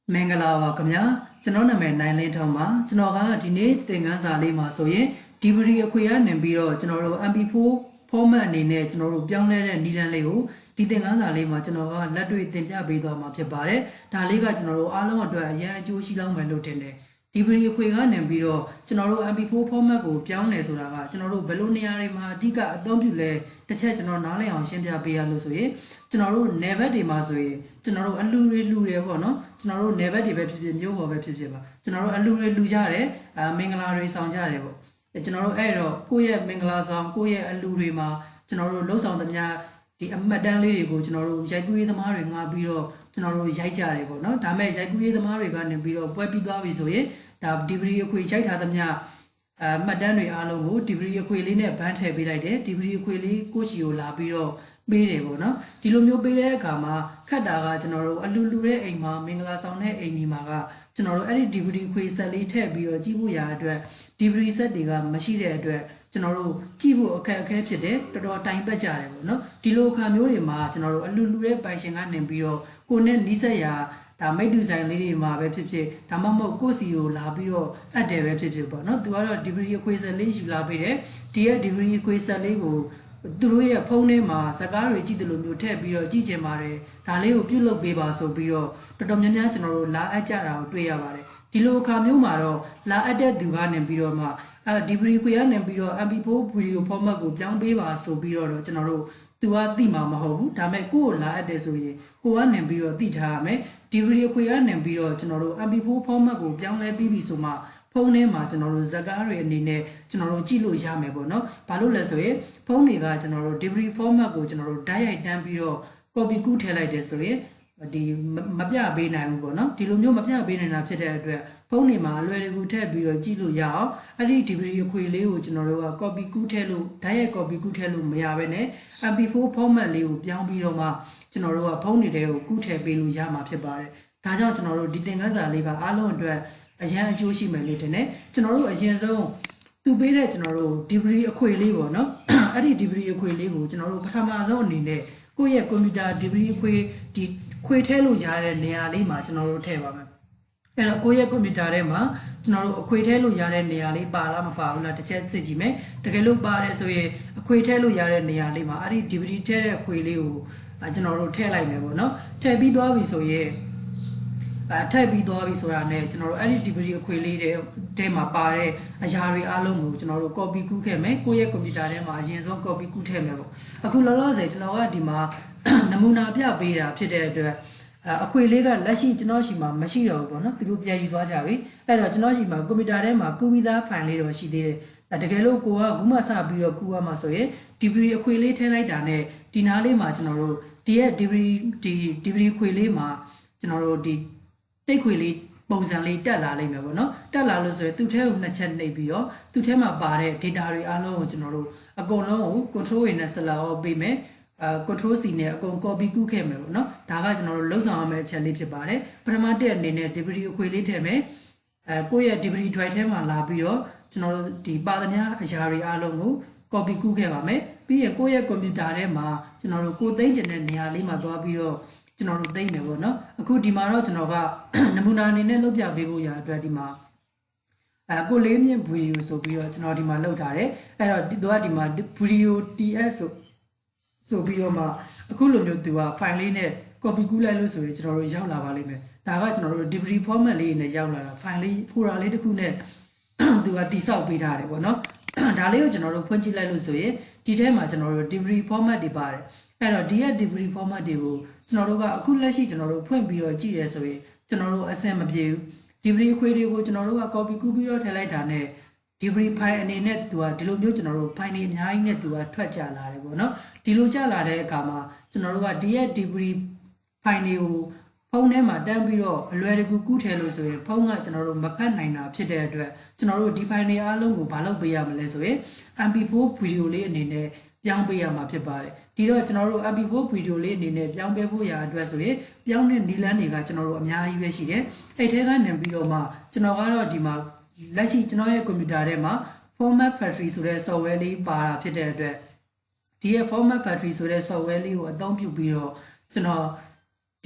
Mangala Kamya, Janona Nine Lentoma, Janoga, Dine, Tenganza Lima Soye, Dibri Aquia, Nembiro, General MP4 format in it, General Bianle and Nilan Leo, Ditanganza Lima, Janoga, Latu Tinja Bedo Mapare, Daliga General Alon, Ya Joshi Long Melotene. Dibri Aquia, Nembiro, General MP4 format, Bianle Suraga, General Belonia, Diga, Dombule, the church on Nale on Shembia Bea Lusoe, General never de Masoe, General Alure Lure, General never de Webs, Yoga Webs, General Alure Lujare, Mangala Sanjarebo. General Aero, Koya Mangala, Koya Alurima, General Los on the Mia, the Madan Lady, General Jagui the Maringa Biro, General Jaijarebo, no, Dame Jagui the Marigan and Biro, Puepi Davisoe, Dab Dibri Quichat Hadamia, Madame Alongo, Dibri Quilline, Pante Bilade, Dibri Quili, Cochio Labiro, Bedebo, no, Tilumio Bede Kama, Kadaga, General Alure Ema, Mingla Sone, Enimaga. General Eddie Dibri Qui Sally Tabby or Jibuya address, Dibri Sadiga, Machine address, General Jibu Capide, the door time Bajare, no, Tilo Camurima, General Alure by Shangan and Biro, Kunen Nisaya, Tamedusa Lady Ma Website, Tamamo Cosio, Labiro, at the website, not the other Dibri Qui Sally Labire, dear Dibri Qui Sally. Through a pony ma, Sagari Chidulu Tabby or Gigi Mare, Taleo Pulo Beba so Biro, the Dominan General La Ajara, Tuyavare, Tilo Camumaro, La Ada Dugan and Biroma, Dibri Quian and Biro, Ambipo, Video Pomago, Young Beba so Biro, General, Tua Dima Maho, Tameco, La Adesoye, Juan and Biro Ditame, Dibri Quian and Biro, General, Ambipo Pomago, Young Baby Soma. Pony ma General Zagari and Nine, General Gilo Jamebo, no, Palulasoe, Pony General Dibri Forma go General Diet Dambiro, Kobi good like this way, the Mabia Bena Ubono, Tilumio Mabia Bena Apta, Pony ma, Lady good tabby Gilo Yao, I did Dibri Quileo General, Kobi good telu, Diet Kobi good telu, Mayavene, and before Poma Leo, Young Biroma, General Pony Deo, good tabby Yama Pebare, Tajan General Ditangaza Liga, Alon. A young Joshi Melitene, General a Genzo, to be a general, debris a quilivo, no? I did debris a quilivo, General Patamazon in there, Goya Comida, debris di Quetelo Yare, Nea Lima, General Teva. And a Goya Comitarema, General Quetelo Yare, Neali, Balama Paula, the Chet Sigime, the Galo Bares, a Quetelo Yare, Nea Lima, I did debris terra quilivo, a general tela, no? Tabby Doviso, ye. Tabby Dovis or a general any degree of quilly, Tema Pare, a Jari Alongo, General Kobi Kukeme, Koya Comitarema, Jenson Kobi Kutemero. A Kulaloze, Genoa Dima, Namuna Pia Beda, Pide, a Quilega, Lashi Genoshima, Machino, Grubia Bajavi, and a Genoshima, Comitarema, Kumida, finally, or she did. At the Galo Goa, Gumasa Bio Kua Masoe, Dibri Aquile Tenaidane, Dinale Marginaro, dear Dibri Quilema, General Take Willy, Bozanly, Della Limo, no? Della Lose, to tell Nachan Nabio, to tell my body, Tidari Alone, General, a go no, control in a sala or bime, control senior, go bigu camel, no? Taga General Lozame, Chalip body, Pramate, Nene, Debris Quilly Teme, Goya Debris Tritema Labio, General Di Badania, Jari Alongo, Kobi Kukame, be a Goya Computarema, General Good Danger and Nialima Dobio. General Dame, no? A good dimaro to Nova, Namuna in Elobia Bibuya, Dradima. A good lame Puyo, so be a Tenodima Lotare, and a Duadima, Puyo DS, so bioma, a Kulum to a finally net, Copicula Luso, General Yaula Valime, Taga General Debris formerly in the Yaula, finally, for a little cune, do a disal bitare, no? Daleo General Punchila Lusoe, Titema General Debris former debare, and a dear debris former devo. General a good lashi general point be or GSOA, General Assembly, Debris Quadio, General a copy Kubiro Teletane, Debris Pie and a net to a Dilumio General Piney behind net to a Twacha Larebono, Diluja Lare Kama, General a dear debris Piney, Ponema, Dambiro, a very good Teloso, Ponga General Mapanina, Pide, General Dipine Alongo, Palobia Lesoe, and before Pujuli and in a young Bayama Pibare. Tiro General Abibo Video Lane in a young Babuya address away, young and Dilaniga General Mia Iveshide, a Tegan and Bioma, General Dima, Lachi Genoa Comitarema, former factory Sure so well, Para Pide. Dear former factory Sure so well, or don't you be General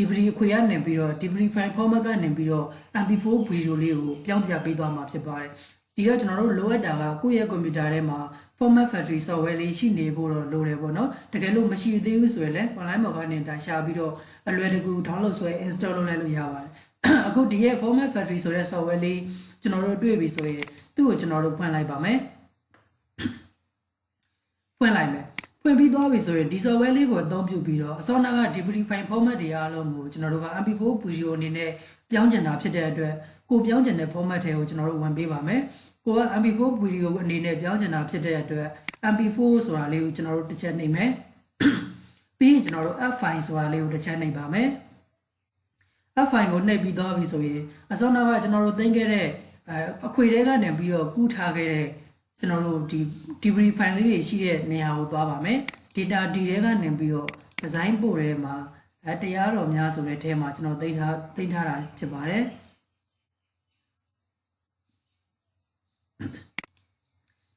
DVD အခွေကနေပြီးတော့ DVD file format ကနေပြီးတော့ MP4 video လေးကိုပြောင်းပြပေးသွားမှာဖြစ်ပါတယ်ဒီတော့ကျွန်တော်တို့လိုအပ်တာကကိုယ့်ရဲ့ကွန်ပျူတာထဲမှာ format factory software လေးရှိနေဖို့တော့လိုတယ်ပေါ့နော်တကယ်လို့မရှိသေးဘူးဆိုရင်လည်း online မှာကနေဒါရှာပြီးတော့အလွယ်တကူ download ဆွဲ install လုပ်လိုက်လို့ရပါတယ်အခုဒီရဲ့ format factory ဆိုတဲ့ software လေးကျွန်တော်တို့တွေ့ပြီဆိုရင်သူ့ကိုကျွန်တော်တို့ဖွင့်လိုက်ပါမယ်ဖွင့်လိုက်မယ်ဖွင့်ပြီးသွားပြီဆိုရင်ဒီ software လေးကိုအသုံးပြုပြီးတော့အစောနာက DVD file format တွေအားလုံးကိုကျွန်တော်တို့က MP4 video အနေနဲ့ပြောင်းကျင်တာဖြစ်တဲ့အတွက်ကိုပြောင်းကျင်တဲ့ format တွေကိုကျွန်တော်တို့ဝင်ပေးပါမယ်ကိုက MP4 video အနေနဲ့ပြောင်းကျင်တာဖြစ်တဲ့အတွက် MP4 ဆိုတာလေးကိုကျွန်တော်တို့တစ်ချက်နှိပ်မယ်ပြီးရင်ကျွန်တော်တို့ F file ဆိုတာလေးကိုတစ်ချက်နှိပ်ပါမယ် F file ကိုနှိပ်ပြီးသွားပြီဆိုရင်အစောနာကကျွန်တော်တို့သိမ်းခဲ့တဲ့အခွေထဲကနေပြီးတော့ကူးထားခဲ့တဲ့ကျွန်တော်တို့ဒီ DVD file လေးတွေရှိတဲ့နေရာကိုသွားပါမယ် data D ထဲကနေပြီးတော့ design ပို့ထဲမှာတရားတော်များဆိုတဲ့ထဲမှာကျွန်တော်သိမ်းထားတာဖြစ်ပါတယ်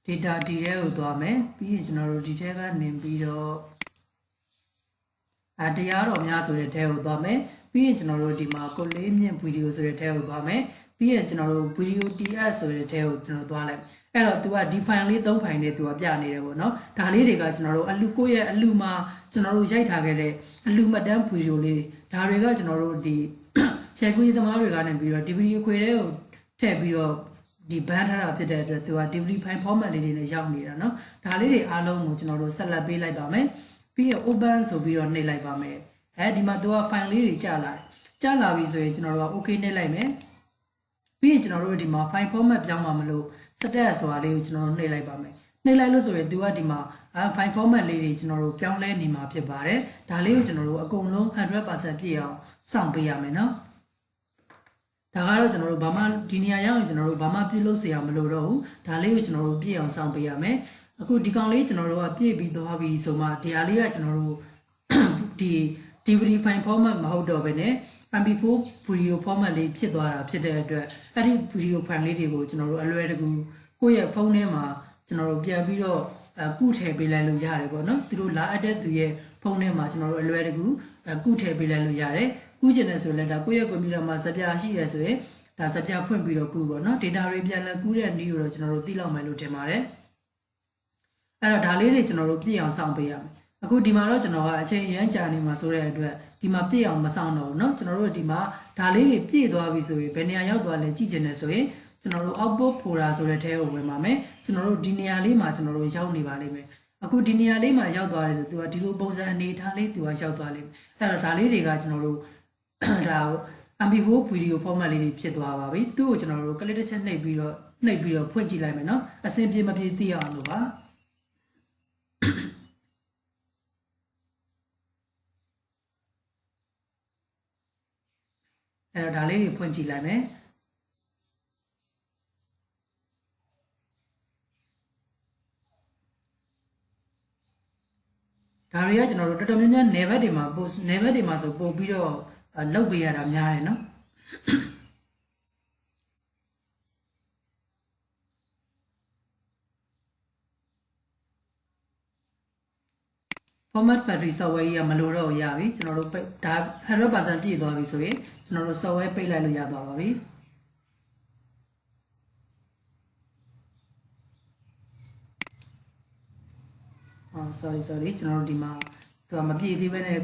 data D ထဲကိုသွားမယ်ပြီးရင်ကျွန်တော်တို့ဒီထဲကနေပြီးတော့တရားတော်များဆိုတဲ့ထဲကိုသွားမယ်ပြီးရင်ကျွန်တော်တို့ဒီမှာကိုလေးမြင့် video ဆိုတဲ့ထဲကိုသွားမယ်ပြီးရင်ကျွန်တော်တို့ video TS ဆိုတဲ့ထဲကိုကျွန်တော်သွားလိုက်အဲ့တော့ तू ကဒီ file လေး3 file နဲ့ तू ကပြနေတယ်ပေါ့နော်ဒါလေးတွေကကျွန်တော်တို့အလူကိုရဲ့အလူမှာကျွန်တော်တို့ရိုက်ထားခဲ့တဲ့အလူမတန်း video လေးဒါတွေကကျွန်တော်တို့ဒီရှယ်ကွေးသမားတွေကနေပြီးတော့ DVD အခွေထဲကိုထည့်ပြီးတော့ဒီဘန်းထားတာဖြစ်တဲ့အတွက် तू က DVD file format လေးတွေနဲ့ရောက်နေတာเนาะဒါလေးတွေအားလုံးကိုကျွန်တော်တို့ဆက်လက်ပေးလိုက်ပါမယ်ပြီးရင် open ဆိုပြီးတော့နှိပ်လိုက်ပါမယ်ဒီမှာ तू က file လေးတွေကြာလာပြီဆိုရင်ကျွန်တော်တို့က okay နှိပ်လိုက်မယ်ပြီးရင်ကျွန်တော်တို့ဒီမှာ file format ပြောင်းမှာမလို့ status ဆိုတာလေးကိုကျွန်တော်တို့နှိပ်လိုက်ပါမယ်နှိပ်လိုက်လို့ဆိုရင် तू ကဒီမှာ file format လေးတွေကျွန်တော်တို့ပြောင်းလဲနေမှာဖြစ်ပါတယ်ဒါလေးကိုကျွန်တော်တို့အကုန်လုံး 100% ပြည့်အောင်စောင့်ပေးရမယ်เนาะဒါကတော့ကျွန်တော်တို့ဘာမှဒီနေရာရောက်ရင်ကျွန်တော်တို့ဘာမှပြုလုပ်စရာမလိုတော့ဘူးဒါလေးကိုကျွန်တော်တို့ပြည့်အောင်စောင့်ပေးရမယ်အခုဒီကောင်လေးကျွန်တော်တို့ကပြည့်ပြီးသွားပြီဆိုမှဒီဟာလေးကကျွန်တော်တို့ဒီ DVD file format မဟုတ်တော့ဘဲနဲ့ MP4 video format လေးဖြစ်သွားတာဖြစ်တဲ့အတွက်အဲ့ဒီ video file လေးတွေကိုကျွန်တော်တို့အလွယ်တကူကိုယ့်ရဲ့ဖုန်းထဲမှာကျွန်တော်တို့ပြန်ပြီးတော့ကုထည့်ပေးလိုက်လို့ရတယ်ပေါ့နော်သူတို့လာအပ်တဲ့သူရဲ့ဖုန်းထဲမှာကျွန်တော်တို့အလွယ်တကူကုထည့်ပေးလိုက်လို့ရတယ်ကူးကျင်တယ်ဆိုရင်လည်းဒါကိုယ့်ရဲ့ကွန်ပျူတာမှာစပြရှိရဆိုရင်ဒါစပြဖွင့်ပြီးတော့ကူးပေါ့နော် data တွေပြန်လည်ကူးတဲ့နည်းကိုတော့ကျွန်တော်တို့သိလောက်မယ်လို့ထင်ပါတယ်အဲ့တော့ဒါလေးတွေကျွန်တော်တို့ပြည့်အောင်စောင့်ပေးရမယ်အခုဒီမှာတော့ကျွန်တော်ကအချိန်ရမ်းကြာနေမှာဆိုတဲ့အတွက်ဒီမှာပြည့်အောင်မစောင့်တော့ဘူးเนาะကျွန်တော်တို့ဒီမှာဒါလေးတွေပြည့်သွားပြီဆိုရင်ဘယ်နေရာရောက်သွားလဲကြည့်ချင်တယ်ဆိုရင်ကျွန်တော်တို့ output folder ဆိုတဲ့ထဲကိုဝင်ပါမယ်ကျွန်တော်တို့ဒီနေရာလေးမှာကျွန်တော်တို့ရောက်နေပါလိမ့်မယ်အခုဒီနေရာလေးမှာရောက်သွားတယ်ဆိုသူကဒီလိုပုံစံအနေထားလေးသူကရောက်သွားလိမ့်မယ်အဲ့တော့ဒါလေးတွေကကျွန်တော်တို့ဒါ MP4 video format လေးတွေဖြစ်သွားပါပြီသူ့ကိုကျွန်တော်တို့ click တစ်ချက်နှိပ်ပြီးတော့ဖွင့်ကြည့်လိုက်မယ်เนาะအဆင်ပြေမပြေသိအောင်လို့ပါအဲ့တော့ဒါလေးတွေဖွင့်ကြည့်လိုက်မယ်ဒါတွေကကျွန်တော်တို့တော်တော်များများနယ်ဘက်တွေမှာဆိုပို့ပြီးတော့လောက်ပေးရတာများတယ်နော် format battery software ကြီးကမလိုတော့ရပြီကျွန်တော်တို့ဒါ 100% ပြည့်သွားပြီဆိုရင်ကျွန်တော်တို့ software ပိတ်လိုက်လို့ရသွားပါပြီsorry ကျွန်တော်တို့ဒီမှာသူကမပြည့်သေးဘဲနဲ့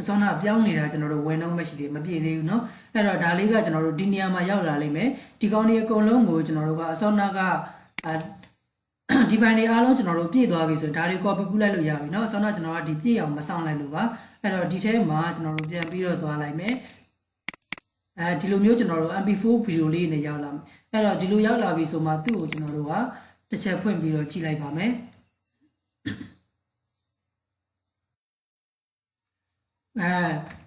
အစောနာပြောင်းနေတာကျွန်တော်တို့ဝင်တော့မရှိသေးမပြည့်သေးဘူးเนาะအဲ့တော့ဒါလေးကကျွန်တော်တို့ဒီနေရာမှာရောက်လာလိမ့်မယ်ဒီကောင်းတွေအကုန်လုံးကိုကျွန်တော်တို့ကအစောနာကဒီဘိုင်တွေအားလုံးကျွန်တော်တို့ပြည့်သွားပြီဆိုဒါတွေ copy ကူးလိုက်လို့ရပြီเนาะအစောနာကျွန်တော်ကဒီပြည့်အောင်မဆောင်လိုက်လို့ပါအဲ့တော့ဒီထဲမှာကျွန်တော်တို့ပြန်ပြီးတော့သွားလိုက်မယ်ဒီလိုမျိုးကျွန်တော်တို့ MP4 video လေးနဲ့ရောက်လာမယ်အဲ့တော့ဒီလိုရောက်လာပြီဆိုမှသူ့ကိုကျွန်တော်တို့ကတစ်ချက်ဖွင့်ပြီးတော့ကြည့်လိုက်ပါမယ်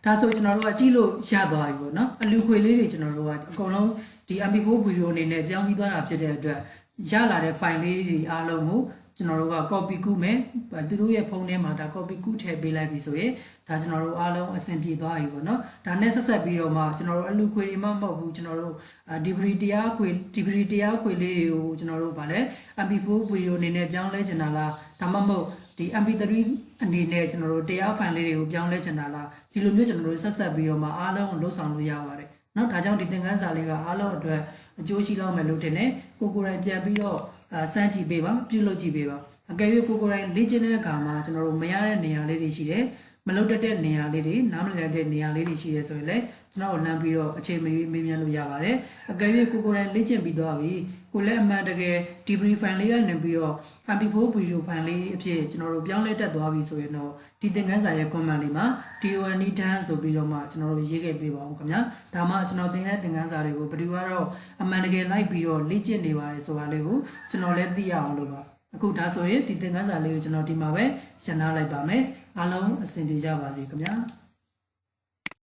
ဒါဆိုကျွန်တော်တို့ကကြည့်လို့ရသွားပြီပေါ့နော်အလူခွေလေးတွေကျွန်တော်တို့ကအကုန်လုံးဒီ MP4 video အနေနဲ့ပြောင်းပြီးသွားတာဖြစ်တဲ့အတွက်ရလာတဲ့ file လေးတွေအားလုံးကိုကျွန်တော်တို့က copy ကူးမယ်သူတို့ရဲ့ဖုန်းထဲမှာဒါ copy ကူးထည့်ပေးလိုက်ပြီဆိုရင်ဒါကျွန်တော်တို့အားလုံးအဆင်ပြေသွားပြီပေါ့နော်ဒါနဲ့ဆက်ပြီးတော့မှကျွန်တော်တို့အလူခွေတွေမှမဟုတ်ဘူးကျွန်တော်တို့ DVD တရားခွေလေးတွေကိုကျွန်တော်တို့ဗာလဲ MP4 video အနေနဲ့ပြောင်းလဲချင်တာလားဒါမှမဟုတ်ဒီ MP3 အနေနဲ့ကျွန်တော်တို့တရား file လေးတွေကိုပြောင်းလဲချင်တာလားဒီလိုမျိုးကျွန်တော်တို့ဆက်ဆက်ပြီးတော့မှအားလုံးကိုလှုပ်ဆောင်လို့ရပါတယ်เนาะဒါကြောင့်ဒီသင်ခန်းစာလေးကအားလုံးအတွက်အကျိုးရှိလောက်မယ်လို့ထင်တယ်ကိုကိုယ်တိုင်ပြန်ပြီးတော့စမ်းကြည့်ပေးပါပြုလုပ်ကြည့်ပေးပါအကယ်၍ကိုကိုယ်တိုင်လေ့ကျင့်တဲ့အခါမှာကျွန်တော်တို့မရတဲ့နေရာလေးတွေရှိတယ်မလုပ်တတ်တဲ့နေရာလေးတွေနားမလည်တဲ့နေရာလေးတွေရှိတယ်ဆိုရင်လည်းကျွန်တော်တို့လမ်းပြီးတော့အချိန်မရွေးမေးမြန်းလို့ရပါတယ်အကယ်၍ကိုကိုယ်တိုင်လေ့ကျင့်ပြီးသွားပြီကိုလည်းအမှန်တကယ် debrief file လေးကနေပြီးတော့ MP4 video file လေးအဖြစ်ကျွန်တော်တို့ပြောင်းလဲတက်သွားပြီဆိုရင်တော့ဒီသင်ခန်းစာရဲ့ comment လေးမှာ DON နီးတန်းဆိုပြီးတော့မှကျွန်တော်တို့ရေးခဲ့ပေးပါဦးခင်ဗျာဒါမှကျွန်တော်သင်တဲ့သင်ခန်းစာတွေကိုဘယ်သူကတော့အမှန်တကယ်လိုက်ပြီးတော့လေ့ကျင့်နေပါတယ်ဆိုတာလေးကိုကျွန်တော်လည်းသိရအောင်လို့ပါအခုဒါဆိုရင်ဒီသင်ခန်းစာလေးကိုကျွန်တော်ဒီမှာပဲရှင်းထားလိုက်ပါမယ်အားလုံးအဆင်ပြေကြပါစေခင်ဗျာ